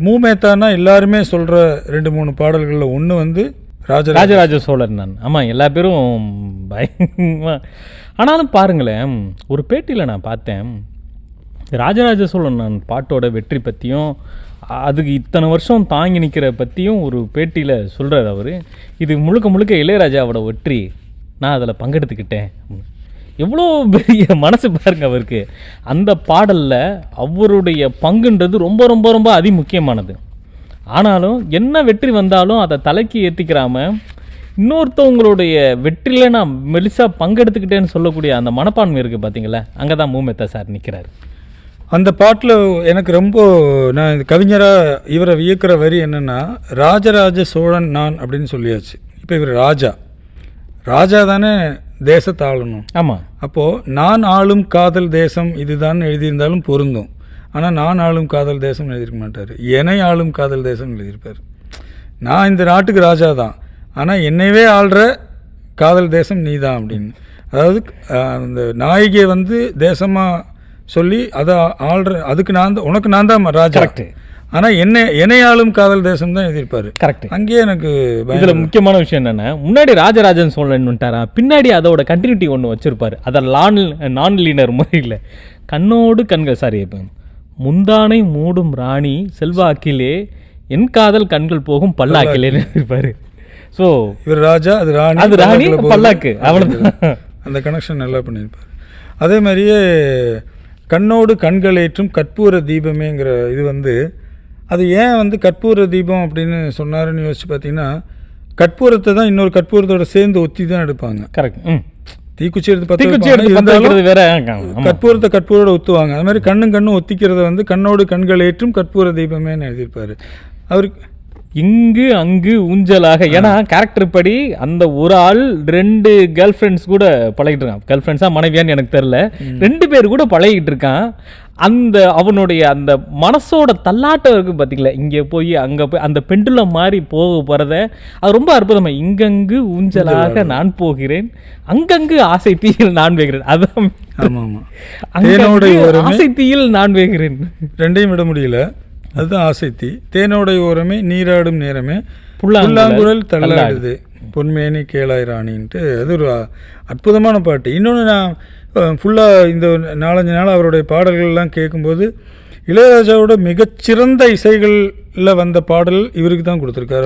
மூமேத்தானா எல்லாருமே சொல்கிற 2-3 பாடல்களில் ஒன்று வந்து ராஜராஜ சோழன். நான் ஆமாம், எல்லா பேரும் பயங்கரமாக. ஆனாலும் பாருங்களேன், ஒரு பேட்டியில் நான் பார்த்தேன், ராஜராஜ சோழன் நான் பாட்டோட வெற்றி பற்றியும் அதுக்கு இத்தனை வருஷம் தாங்கி நிற்கிற பற்றியும் ஒரு பேட்டியில் சொல்கிறார் அவர். இது முழுக்க முழுக்க இளையராஜாவோட வெற்றி, நான் அதில் பங்கெடுத்துக்கிட்டேன். எவ்வளோ பெரிய மனசு பாருங்க அவருக்கு. அந்த பாடலில் அவருடைய பங்குன்றது ரொம்ப ரொம்ப ரொம்ப அதிமுக்கியமானது. ஆனாலும் என்ன வெற்றி வந்தாலும் அதை தலைக்கு ஏற்றிக்கிறாம இன்னொருத்தவங்களுடைய வெற்றியில் நான் மெலிசாக பங்கெடுத்துக்கிட்டேன்னு சொல்லக்கூடிய அந்த மனப்பான்மை இருக்குது பார்த்தீங்களா, அங்கே தான் மூமெத்தா சார் நிற்கிறார். அந்த பாட்டில் எனக்கு ரொம்ப நான் கவிஞராக இவரை வியக்கிற வரி என்னென்னா, ராஜராஜ சோழன் நான் அப்படின்னு சொல்லியாச்சு. இப்போ இவர் ராஜா தானே தேசத்தை ஆளணும். ஆமாம். அப்போது நான் ஆளும் காதல் தேசம் இதுதான் எழுதியிருந்தாலும் பொருந்தும். ஆனால் நான் ஆளும் காதல் தேசம் எழுதியிருக்க மாட்டார், என்னை ஆளும் காதல் தேசம் எழுதியிருப்பார். நான் இந்த நாட்டுக்கு ராஜா தான், ஆனால் என்னையவே ஆள்ற காதல் தேசம் நீ தான் அப்படின்னு. அதாவது அந்த நாயகியை வந்து தேசமாக சொல்லி அதை ஆள்ற, அதுக்கு உனக்கு நான் தான் ராஜா, ஆனால் என்னை ஆளும் காதல் தேசம் தான் எழுதியிருப்பாரு. கரெக்ட். அங்கேயே எனக்கு இதில் முக்கியமான விஷயம் என்னென்னா, முன்னாடி ராஜராஜன் சோழன் வந்துட்டாரா, பின்னாடி அதோட கண்டினியூட்டி ஒன்று வச்சுருப்பார். அதை நான் லீனர் முறையில் கண்ணோடு கண்கள் சாரி முந்தானை மூடும் ராணி செல்வாக்கிலே என் காதல் கண்கள் போகும் பல்லாக்கிலேன்னு இருப்பார். ஸோ இவர் ராஜா, அது ராணி பல்லாக்கு, அவ்வளோதான். அந்த கனெக்ஷன் நல்லா பண்ணியிருப்பார். அதே மாதிரியே கண்ணோடு கண்களேற்றும் கற்பூர தீபமேங்கிற இது வந்து, அது ஏன் வந்து கற்பூர தீபம் அப்படின்னு சொன்னாருன்னு யோசிச்சு பார்த்தீங்கன்னா, கற்பூரத்தை தான் இன்னொரு கற்பூரத்தோட சேர்ந்து ஒத்தி தான் எடுப்பாங்க. கரெக்ட். தீக்குச்சி எடுத்து கற்பூரத்தை கற்பூரோட ஒத்துவாங்க. அது மாதிரி கண்ணும் ஒத்திக்கிறத வந்து கண்ணோடு கண்கள் ஏற்றும் கற்பூர தீபமேன்னு எழுதியிருப்பாரு அவருக்கு. இங்கு அங்கு ஊஞ்சலாக, ஏன்னா கேரக்டர் படி அந்த ஒரு ஆள் 2 கேர்ள் ஃப்ரெண்ட்ஸ் கூட பழகிட்டு இருக்கான். கேர்ள் ஃப்ரெண்ட்ஸாக மனைவியான்னு எனக்கு தெரில, 2 பேர் கூட பழகிட்டு இருக்கான். அந்த அவனுடைய அந்த மனசோட தள்ளாட்டம் இருக்குது பார்த்தீங்களா, இங்கே போய் அங்கே போய் அந்த பெண்டுலம் மாதிரி போகிறத அது ரொம்ப அற்புதமாக. இங்கங்கு ஊஞ்சலாக நான் போகிறேன், அங்கங்கு ஆசை தீயில் நான் வேகிறேன். அதான் ஆசை தீயில் நான் வேகிறேன், ரெண்டையும் விட முடியல. அதுதான் ஆசைத்தி. தேனோடைய ஓரமே நீராடும் நேரமே புல்லாங்குழல் தள்ளாடுது பொன்மேனி கேளாய் ராணின்ட்டு, அது ஒரு அற்புதமான பாட்டு. இன்னொன்று நான் ஃபுல்லாக இந்த 4-5 நாள் அவருடைய பாடல்கள்லாம் கேட்கும்போது, இளையராஜாவோட மிகச்சிறந்த இசைகளில் வந்த பாடல் இவருக்கு தான் கொடுத்துருக்காரு.